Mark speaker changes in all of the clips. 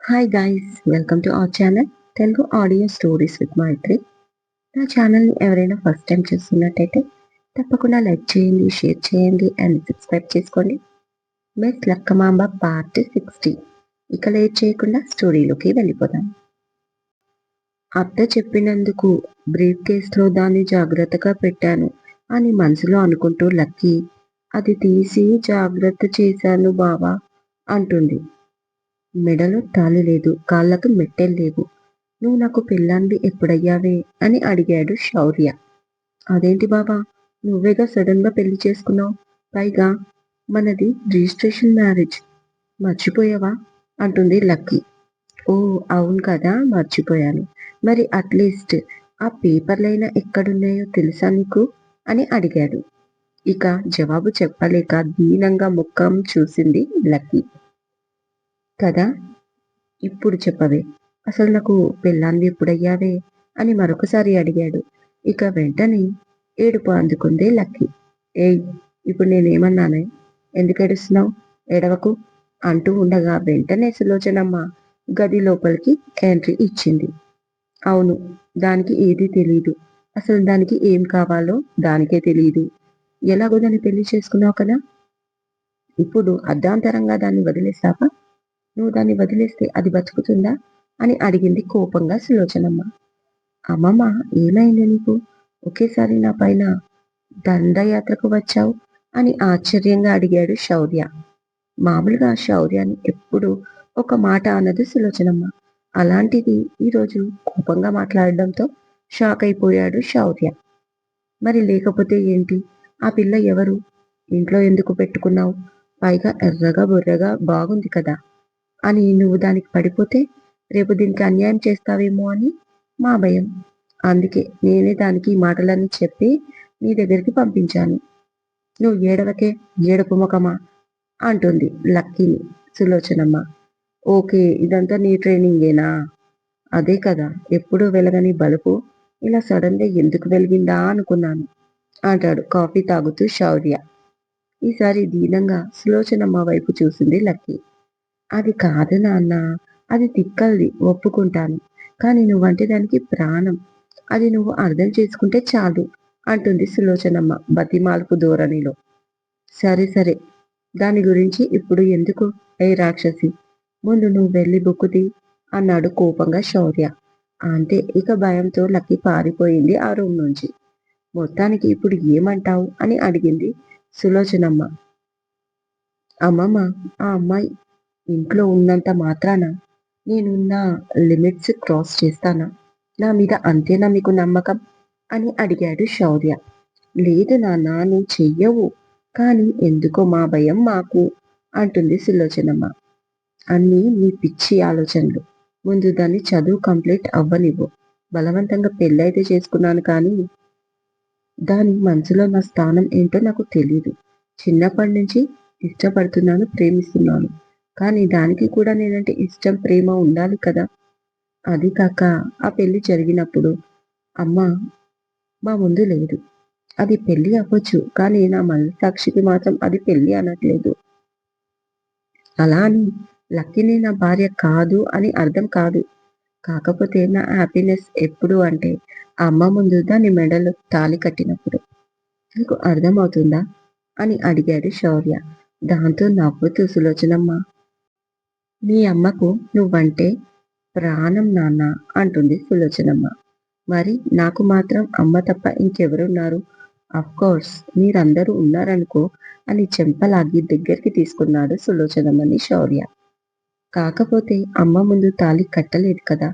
Speaker 1: Hi guys, welcome to our channel Telugu audio stories with Maitri. నా ఛానల్ని ఎవరైనా ఫస్ట్ టైం చూస్తున్నట్టయితే తప్పకుండా లైక్ చేయండి, షేర్ చేయండి అండ్ సబ్స్క్రైబ్ చేసుకోండి. Miss Lakkamamba part 60. ఇక లేట్ చేయకుండా స్టోరీలోకి వెళ్ళిపోదాం. అత్త చెప్పినందుకు బ్రీఫ్ కేసులో దాన్ని జాగ్రత్తగా పెట్టాను అని మనసులో అనుకుంటూ లక్కీ అది తీసి జాగ్రత్త చేశాను బావా అంటుంది. మెడలో తాళి లేదు, కాళ్ళకు మెట్టెలు లేవు. నువ్వు నాకు పెళ్ళాంది ఎప్పుడయ్యావే అని అడిగాడు శౌర్య. అదేంటి బాబా, నువ్వేగా సడన్ గా పెళ్లి చేసుకున్నావు, పైగా మనది రిజిస్ట్రేషన్ మ్యారేజ్, మర్చిపోయావా అంటుంది లక్కీ. ఓ అవును కదా, మర్చిపోయాను. మరి అట్లీస్ట్ ఆ పేపర్లైనా ఎక్కడున్నాయో తెలుసా నీకు అని అడిగాడు. ఇక జవాబు చెప్పలేక దీనంగా ముఖం చూసింది లక్కీ. కదా, ఇప్పుడు చెప్పవే, అసలు నాకు పెళ్ళాన్వి ఎప్పుడయ్యావే అని మరొకసారి అడిగాడు. ఇక వెంటనే ఏడుపు అందుకుంది లక్కీ. ఏయ్, ఇప్పుడు నేనేమన్నానే, ఎందుకు ఏడుస్తున్నావు, ఏడవకు అంటూ ఉండగా వెంటనే సులోచనమ్మ గది లోపలికి ఎంట్రీ ఇచ్చింది. అవును, దానికి ఏదీ తెలీదు. అసలు దానికి ఏం కావాలో దానికే తెలీదు. ఎలాగో దాన్ని పెళ్లి చేసుకున్నావు కదా, ఇప్పుడు అర్ధాంతరంగా దాన్ని వదిలేసావా, నువ్వు దాన్ని వదిలేస్తే అది బతుకుతుందా అని అడిగింది కోపంగా సులోచనమ్మ. అమ్మమ్మ, ఏమైంది నీకు, ఒకేసారి నా పైన దండయాత్రకు వచ్చావు అని ఆశ్చర్యంగా అడిగాడు శౌర్య. మామూలుగా శౌర్యాన్ని ఎప్పుడు ఒక మాట అన్నది సులోచనమ్మ. అలాంటిది ఈరోజు కోపంగా మాట్లాడడంతో షాక్ అయిపోయాడు శౌర్య. మరి లేకపోతే ఏంటి, ఆ పిల్ల ఎవరు, ఇంట్లో ఎందుకు పెట్టుకున్నావు, పైగా ఎర్రగా బుర్రగా బాగుంది కదా అని నువ్వు దానికి పడిపోతే రేపు దీనికి అన్యాయం చేస్తావేమో అని మా భయం. అందుకే నేనే దానికి ఈ మాటలన్నీ చెప్పి నీ దగ్గరికి పంపించాను. నువ్వు ఏడవకే, ఏడుపు ముఖమా అంటుంది లక్కీని సులోచనమ్మ. ఓకే, ఇదంతా నీ ట్రైనింగేనా, అదే కదా, ఎప్పుడు వెలగని బలుపు ఇలా సడన్ గా ఎందుకు వెలిగిందా అనుకున్నాను అంటాడు కాఫీ తాగుతూ శౌర్య. ఈసారి దీనంగా సులోచనమ్మ వైపు చూసింది లక్కీ. అది కాదు నాన్న, అది తిక్కల్ది ఒప్పుకుంటాను, కానీ నువ్వంటే దానికి ప్రాణం, అది నువ్వు అర్థం చేసుకుంటే చాలు అంటుంది సులోచనమ్మ బతిమాలుపు ధోరణిలో. సరే సరే, దాని గురించి ఇప్పుడు ఎందుకు, ఏ రాక్షసి, ముందు నువ్వు వెళ్ళి బుక్కుతి అన్నాడు కోపంగా శౌర్య. అంతే, ఇక భయంతో లక్కీ పారిపోయింది ఆ రూమ్ నుంచి. మొత్తానికి ఇప్పుడు ఏమంటావు అని అడిగింది సులోచనమ్మ. అమ్మమ్మ, ఆ అమ్మాయి ఇంట్లో ఉన్నంత మాత్రాన నేను నా లిమిట్స్ క్రాస్ చేస్తానా, నా మీద అంతేనా మీకు నమ్మకం అని అడిగాడు శౌర్య. లేదు నాన్న, నువ్వు చెయ్యవు, కానీ ఎందుకో మా భయం మాకు అంటుంది సులోచనమ్మ. అన్నీ నీ పిచ్చి ఆలోచనలు, ముందు దాన్ని చదువు కంప్లీట్ అవ్వనివ్వు. బలవంతంగా పెళ్ళైతే చేసుకున్నాను, కానీ దాని మనసులో నా స్థానం ఏంటో నాకు తెలీదు. చిన్నప్పటి నుంచి ఇష్టపడుతున్నాను, ప్రేమిస్తున్నాను, కానీ దానికి కూడా నేనంటే ఇష్టం, ప్రేమ ఉండాలి కదా. అది కాక ఆ పెళ్లి జరిగినప్పుడు అమ్మ మా ముందు లేదు. అది పెళ్లి అవ్వచ్చు, కానీ నా మనస్సాక్షికి మాత్రం అది పెళ్లి అనట్లేదు. అలా అని లక్కీని నా భార్య కాదు అని అర్థం కాదు. కాకపోతే నా హ్యాపీనెస్ ఎప్పుడు అంటే అమ్మ ముందు దాని మెడలో తాళి కట్టినప్పుడు. నీకు అర్థమవుతుందా అని అడిగాడు శౌర్య. దాంతో నవ్వుతూ సులోచనమ్మ, మీ అమ్మకు నువ్వంటే ప్రాణం నాన్న అంటుంది సులోచనమ్మ. మరి నాకు మాత్రం అమ్మ తప్ప ఇంకెవరున్నారు, కోర్స్ మీరందరూ ఉన్నారనుకో అని చెంపలాగి దగ్గరికి తీసుకున్నాడు సులోచనమ్మని శౌర్య. కాకపోతే అమ్మ ముందు తాళి కట్టలేదు కదా,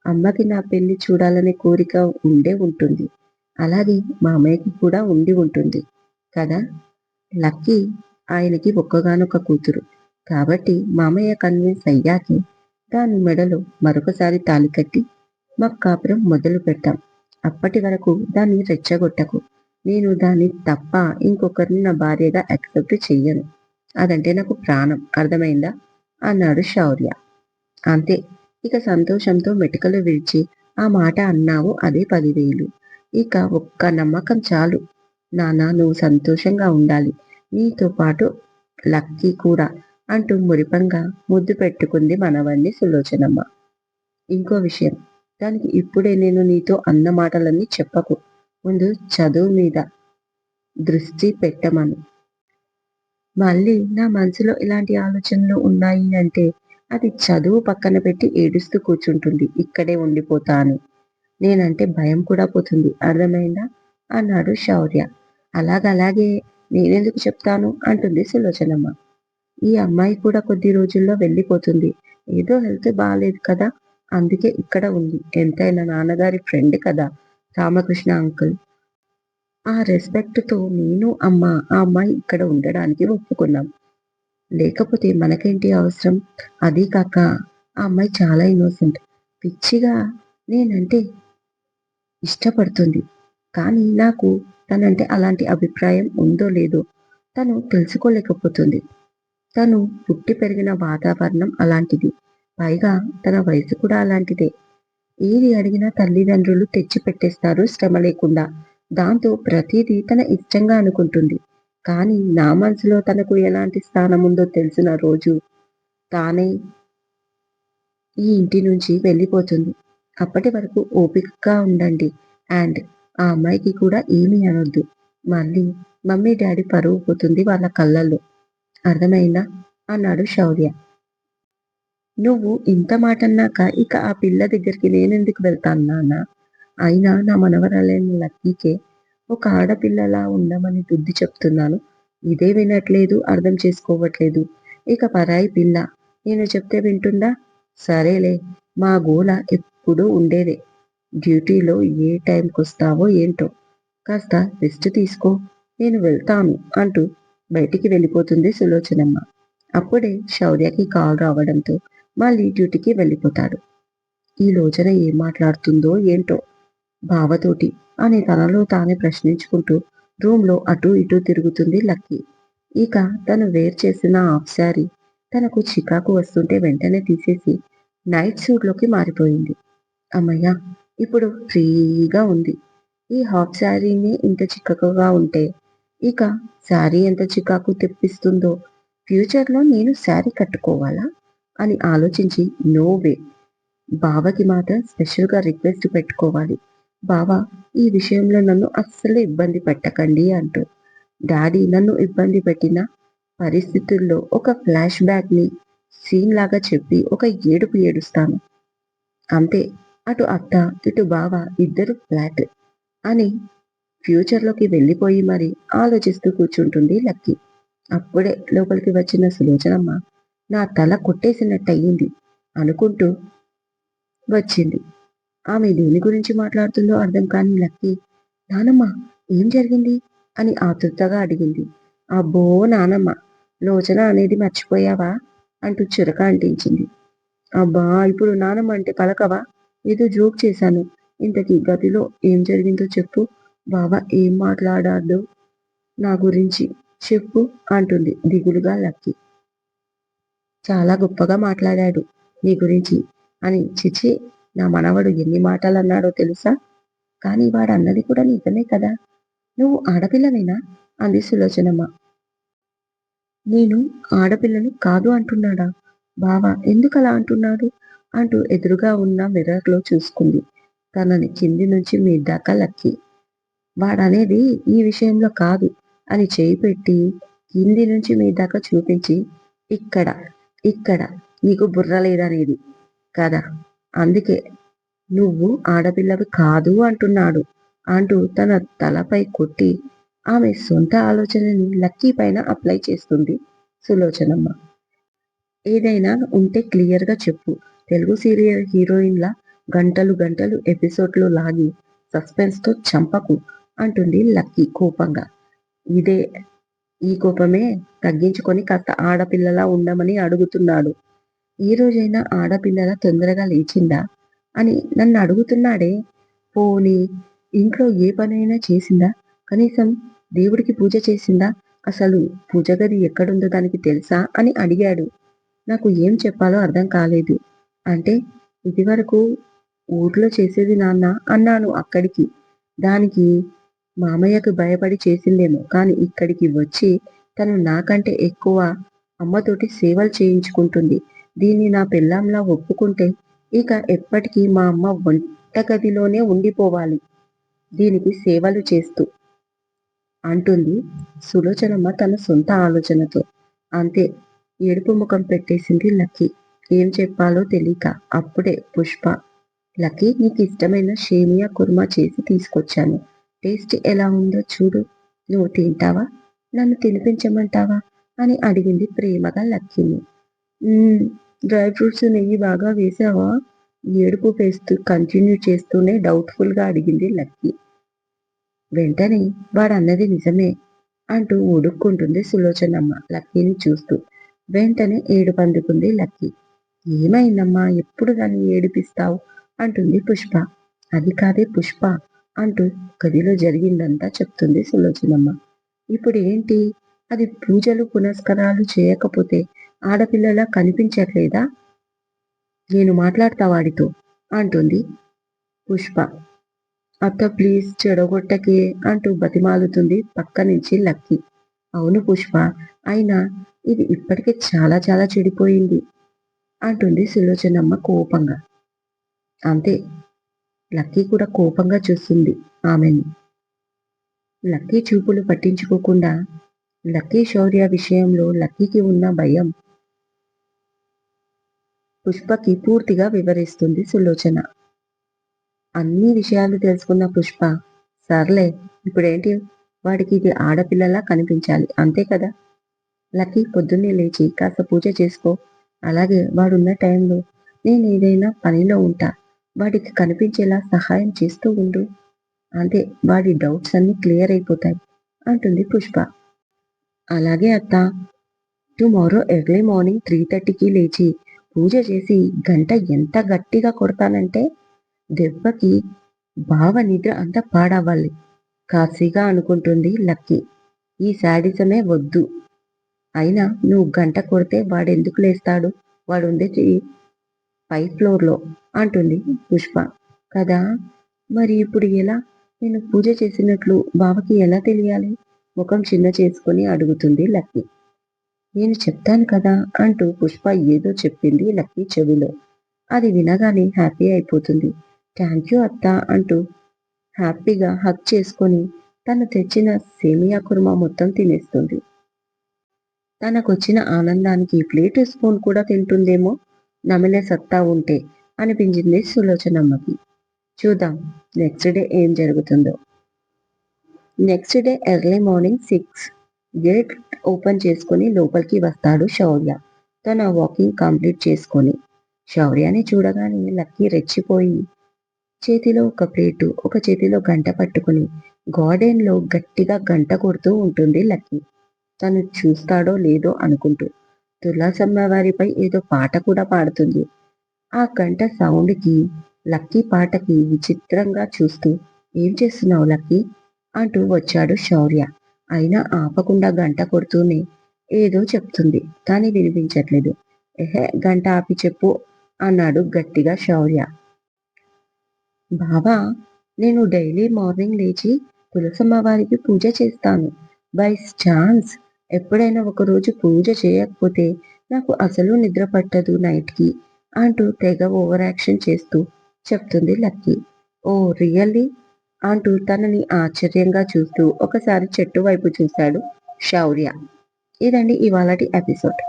Speaker 1: అమ్మకి నా పెళ్లి చూడాలనే కోరిక ఉండే ఉంటుంది, అలాగే మామయ్యకి కూడా ఉండి ఉంటుంది కదా. లక్కీ ఆయనకి ఒక్కగానొక్క కూతురు కాబట్టి మామయ్య కన్విన్స్ అయ్యాకే దాని మెడలో మరొకసారి తాళి కట్టి మా కాపురం మొదలు పెట్టాం. అప్పటి వరకు దాన్ని రెచ్చగొట్టకు. నేను దాన్ని తప్ప ఇంకొకరిని నా భార్యగా యాక్సెప్ట్ చెయ్యను. అదంటే నాకు ప్రాణం, అర్థమైందా అన్నాడు శౌర్య. అంతే, ఇక సంతోషంతో మెటుకలు విరిచి ఆ మాట అన్నావు, అదే 10,000. ఇక ఒక్క నమ్మకం చాలు నాన్న, నువ్వు సంతోషంగా ఉండాలి, నీతో పాటు లక్కీ కూడా. అంటూ మురిపంగా ముద్దు పెట్టుకుంది మనవణ్ణి సులోచనమ్మ. ఇంకో విషయం, దానికి ఇప్పుడే నేను నీతో అన్న మాటలన్నీ చెప్పకు. ముందు చదువు మీద దృష్టి పెట్టమను. మళ్ళీ నా మనసులో ఇలాంటి ఆలోచనలు ఉన్నాయి అంటే అది చదువు పక్కన పెట్టి ఏడుస్తూ కూర్చుంటుంది. ఇక్కడే ఉండిపోతా అని. నేనంటే భయం కూడా పోతుంది. అర్థమైందా? అన్నాడు శౌర్య. అలాగలాగే, నేనెందుకు చెప్తాను అంటుంది సులోచనమ్మ. ఈ అమ్మాయి కూడా కొద్ది రోజుల్లో వెళ్ళిపోతుంది. ఏదో హెల్త్ బాలేదు కదా! అందుకే ఇక్కడ ఉంది. ఎంతైనా నాన్నగారి ఫ్రెండ్ కదా రామకృష్ణ అంకుల్. ఆ రెస్పెక్ట్‌తో నేను, అమ్మ ఆ అమ్మాయి ఇక్కడ ఉండడానికి ఒప్పుకున్నాం. లేకపోతే మనకేంటి అవసరం? అదీ కాక ఆ అమ్మాయి చాలా ఇన్నోసెంట్. పిచ్చిగా నేనంటే ఇష్టపడుతుంది. కానీ నాకు తనంటే అలాంటి అభిప్రాయం ఉందో లేదో తను తెలుసుకోలేకపోతుంది. తను పుట్టి పెరిగిన వాతావరణం అలాంటిది. పైగా తన వయసు కూడా అలాంటిదే. ఏది అడిగినా తల్లిదండ్రులు తెచ్చిపెట్టేస్తారు శ్రమ లేకుండా. దాంతో ప్రతీదీ తన ఇష్టంగా అనుకుంటుంది. కానీ నా మనసులో తనకు ఎలాంటి స్థానముందో తెలిసిన రోజు తానే ఈ ఇంటి నుంచి వెళ్ళిపోతుంది. అప్పటి వరకు ఓపికగా ఉండండి. అండ్ ఆ అమ్మాయికి కూడా ఏమీ అనొద్దు. మళ్ళీ మమ్మీ డాడీ పరువు పోతుంది వాళ్ళ కళ్ళల్లో. అర్థమైందా? అన్నాడు శౌర్య. నువ్వు ఇంత మాటన్నాక ఇక ఆ పిల్ల దగ్గరికి నేనెందుకు వెళ్తాను నాన్న? అయినా నా మనవరాలైన లక్కీకే ఒక ఆడపిల్లలా ఉండమని బుద్ధి చెప్తున్నాను. ఇదే వినట్లేదు, అర్థం చేసుకోవట్లేదు. ఇక పరాయి పిల్ల. నేను చెప్తే వింటుందా? సరేలే, మా గోల ఎప్పుడూ ఉండేదే. డ్యూటీలో ఏ టైంకొస్తావో ఏంటో. కాస్త రెస్ట్ తీసుకో. నేను వెళ్తాను అంటూ బయటికి వెళ్ళిపోతుంది సులోచనమ్మ. అప్పుడే శౌర్యకి కాల్ రావడంతో మళ్ళీ డ్యూటీకి వెళ్ళిపోతాడు. ఈ లోచన ఏం మాట్లాడుతుందో ఏంటో బావతోటి అని తనలో తానే ప్రశ్నించుకుంటూ రూమ్‌లో అటూ ఇటూ తిరుగుతుంది లక్కీ. ఇక తను వేర్ చేసిన హాఫ్ శారీ తనకు చికాకు వస్తుంటే వెంటనే తీసేసి నైట్ సూట్‌లోకి మారిపోయింది. హమ్మయ్య! ఇప్పుడు ఫ్రీగా ఉంది. ఈ హాఫ్ శారీనే ఇంత చికాకుగా ఉంటే ఇక శారీ ఎంత చికాకు తెప్పిస్తుందో. ఫ్యూచర్‌లో నేను శారీ కట్టుకోవాలా? అని ఆలోచించి నో వే! బావకి మాత్రం స్పెషల్‌గా రిక్వెస్ట్ పెట్టుకోవాలి. బావ, ఈ విషయంలో నన్ను అస్సలు ఇబ్బంది పెట్టకండి అంటూ. డాడీ నన్ను ఇబ్బంది పెట్టిన పరిస్థితుల్లో ఒక ఫ్లాష్ బ్యాక్‌ని సీన్ లాగా చెప్పి ఒక ఏడుపు ఏడుస్తాను. అంతే. అటు అత్త, ఇటు బావ ఇద్దరు ఫ్లాట్ అని ఫ్యూచర్‌లోకి వెళ్ళిపోయి మరి ఆలోచిస్తూ కూర్చుంటుంది లక్కీ. అప్పుడే లోపలికి వచ్చిన సులోచనమ్మ నా తల కొట్టేసినట్టయింది అనుకుంటూ వచ్చింది. ఆమె దేని గురించి మాట్లాడుతుందో అర్థం కాని లక్కీ, నానమ్మ, ఏం జరిగింది? అని ఆతృతగా అడిగింది. అబ్బో నానమ్మ, లోచన అనేది మర్చిపోయావా? అంటూ చురక అంటించింది. అబ్బా! ఇప్పుడు నానమ్మ అంటే పలకవా? ఏదో జోక్ చేశాను. ఇంతకీ గదిలో ఏం జరిగిందో చెప్పు. బావ ఏం మాట్లాడాడో నా గురించి చెప్పు అంటుంది దిగులుగా లక్కీ. చాలా గొప్పగా మాట్లాడాడు నీ గురించి అని. ఛీ! నా మనవడు ఎన్ని మాటలన్నాడో తెలుసా? కానీ వాడన్నది కూడా నిజమే కదా! నువ్వు ఆడపిల్లవేనా? అంది సులోచనమ్మ. నేను ఆడపిల్లను కాదు అంటున్నాడా? బావ ఎందుకలా అంటున్నాడు? అంటూ ఎదురుగా ఉన్న మిర్రర్‌లో చూసుకుంది. తనని కింది నుంచి మీది దాకా లక్కీ. వాడనేది ఈ విషయంలో కాదు అని చేయి పెట్టి కింది నుంచి మీ దాకా చూపించి, ఇక్కడ, ఇక్కడ నీకు బుర్ర లేదనేది కదా! అందుకే నువ్వు ఆడపిల్లవి కాదు అంటున్నాడు అంటూ తన తలపై కొట్టి ఆమె సొంత ఆలోచనని లక్కీ పైన అప్లై చేస్తుంది సులోచనమ్మ. ఏదైనా ఉంటే క్లియర్‌గా చెప్పు. తెలుగు సీరియల్ హీరోయిన్‌లా గంటలు గంటలు ఎపిసోడ్‌లు లాగి సస్పెన్స్‌తో చంపకు అంటుంది లక్కీ కోపంగా. ఇదే ఈ కోపమే తగ్గించుకొని కాస్త ఆడపిల్లలా ఉండమని అడుగుతున్నాడు. ఈ రోజైనా ఆడపిల్లలా తొందరగా లేచిందా? అని నన్నడుగుతున్నాడే. పోనీ ఇంట్లో ఏ పనైనా చేసిందా? కనీసం దేవుడికి పూజ చేసిందా? అసలు పూజ గది ఎక్కడుందో దానికి తెలుసా? అని అడిగాడు. నాకు ఏం చెప్పాలో అర్థం కాలేదు. అంటే ఇదివరకు ఊర్లో చేసేది నాన్న అన్నాను అక్కడికి. దానికి మామయ్యకు భయపడి చేసిందేమో. కానీ ఇక్కడికి వచ్చి తను నాకంటే ఎక్కువ అమ్మతోటి సేవలు చేయించుకుంటుంది. దీన్ని నా పెళ్ళాంలా ఒప్పుకుంటే ఇక ఎప్పటికీ మా అమ్మ వంటగదిలోనే ఉండిపోవాలి దీనికి సేవలు చేస్తూ అంటుంది సులోచనమ్మ తన సొంత ఆలోచనతో. అంతే, ఏడుపు ముఖం పెట్టేసింది లక్కీ. ఏం చెప్పాలో తెలియక. అప్పుడే పుష్ప, లక్కీ నీకు ఇష్టమైన షేమియా కుర్మా చేసి తీసుకొచ్చాను. టేస్ట్ ఎలా ఉందో చూడు. నువ్వు తింటావా? నన్ను తినిపించమంటావా? అని అడిగింది ప్రేమగా లక్కీని. డ్రై ఫ్రూట్స్ నెయ్యి బాగా వేసావా? ఏడుపు వేస్తూ కంటిన్యూ చేస్తూనే డౌట్ఫుల్గా అడిగింది లక్కీ. వెంటనే వాడన్నది నిజమే అంటూ ఉడుక్కుంటుంది సులోచనమ్మ లక్కీని చూస్తూ. వెంటనే ఏడుపందుకుంది లక్కీ. ఏమైందమ్మా, ఎప్పుడు దాన్ని ఏడిపిస్తావు అంటుంది పుష్ప. అది కాదే పుష్ప అంటూ గదిలో జరిగిందంతా చెప్తుంది సులోచనమ్మ. ఇప్పుడు ఏంటి, అది పూజలు పునస్కారాలు చేయకపోతే ఆడపిల్లలా కనిపించట్లేదా? నేను మాట్లాడతా వాడితో అంటుంది పుష్ప. అత్త ప్లీజ్ చెడగొట్టకే అంటూ బతిమాలుతుంది పక్క నుంచి లక్కీ. అవును పుష్ప, అయినా ఇది ఇప్పటికే చాలా చాలా చెడిపోయింది అంటుంది సులోచనమ్మ కోపంగా. అంతే, లక్కీ కూడా కోపంగా చూస్తుంది ఆమెని. లక్కీ చూపులు పట్టించుకోకుండా లక్కీ శౌర్య విషయంలో లక్కీకి ఉన్న భయం పుష్పకి పూర్తిగా వివరిస్తుంది సులోచన. అన్ని విషయాలు తెలుసుకున్న పుష్ప, సర్లే ఇప్పుడేంటి, వాడికి ఇది ఆడపిల్లలా కనిపించాలి అంతే కదా. లక్కీ పొద్దున్నే లేచి కాస్త పూజ చేసుకో. అలాగే వాడున్న టైంలో నేను ఏదైనా పనిలో ఉంటా, వాడికి కనిపించేలా సహాయం చేస్తూ ఉండు. అంతే, వాడి డౌట్స్ అన్ని క్లియర్ అయిపోతాయి అంటుంది పుష్ప. అలాగే అత్త, టుమారో ఎర్లీ మార్నింగ్ 3:30కి లేచి పూజ చేసి గంట ఎంత గట్టిగా కొడతానంటే దెబ్బకి బావ నిద్ర అంతా పాడవ్వాలి కాశీగా అనుకుంటుంది లక్కీ. ఈ శాడిజమే వద్దు. అయినా నువ్వు గంట కొడితే వాడెందుకు లేస్తాడు, వాడుండేది పై ఫ్లోర్లో అంటుంది పుష్ప. కదా, మరి ఇప్పుడు ఎలా? నేను పూజ చేసినట్లు బావకి ఎలా తెలియాలి? ముఖం చిన్న చేసుకుని అడుగుతుంది లక్కీ. నేను చెప్తాను కదా అంటూ పుష్ప ఏదో చెప్పింది లక్కీ చెవిలో. అది వినగానే హ్యాపీ అయిపోతుంది. థ్యాంక్ యూ అత్త అంటూ హ్యాపీగా హగ్ చేసుకొని తను తెచ్చిన సేమియా కుర్మా మొత్తం తినేస్తుంది. తనకొచ్చిన ఆనందానికి ప్లేటు స్పూన్ కూడా తింటుందేమో నమిలే సత్తా ఉంటే అనిపించింది సులోచనమ్మకి. చూద్దాం నెక్స్ట్ డే ఏం జరుగుతుందో. Next day early morning 6 gate open చేసుకుని లోపలికి వస్తాడు శౌర్య తన వాకింగ్ కంప్లీట్ చేసుకొని. శౌర్యాని చూడగానే లక్కీ రెచ్చిపోయి చేతిలో ఒక ప్లేటు ఒక చేతిలో గంట పట్టుకుని గార్డెన్లో గట్టిగా గంట కొడుతూ ఉంటుంది లక్కీ. తను చూస్తాడో లేదో అనుకుంటూ తులసమ్మ వారిపై ఏదో పాట కూడా పాడుతుంది. ఆ గంట సౌండ్కి లక్కీ పాటకి విచిత్రంగా చూస్తూ ఏం చేస్తున్నావు లక్కీ అంటూ వచ్చాడు శౌర్య. అయినా ఆపకుండా గంట కొడుతూనే ఏదో చెప్తుంది కానీ వినిపించట్లేదు. ఎహే, గంట ఆపి చెప్పు అన్నాడు గట్టిగా శౌర్య. బావా, నేను డైలీ మార్నింగ్ లేచి తులసమ్మ వారికి పూజ చేస్తాను. బై ఛాన్స్ ఎప్పుడైనా ఒకరోజు పూజ చేయకపోతే నాకు అసలు నిద్ర పట్టదు నైట్కి అంటూ తెగ ఓవర్ యాక్షన్ చేస్తూ చెప్తుంది లక్కీ. ఓ రియల్లీ అంటూ తనని ఆశ్చర్యంగా చూస్తూ ఒకసారి చెట్టు వైపు చూశాడు శౌర్య. ఇదండి ఇవాళటి ఎపిసోడ్.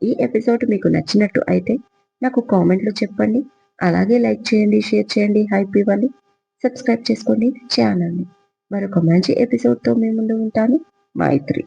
Speaker 1: ఈ ఎపిసోడ్ మీకు నచ్చినట్టు అయితే నాకు కామెంట్లో చెప్పండి. అలాగే లైక్ చేయండి, షేర్ చేయండి, హైప్ ఇవ్వండి, సబ్స్క్రైబ్ చేసుకోండి ఛానల్ని. మరొక మంచి ఎపిసోడ్తో మీ ముందు ఉంటాను. మైత్రి.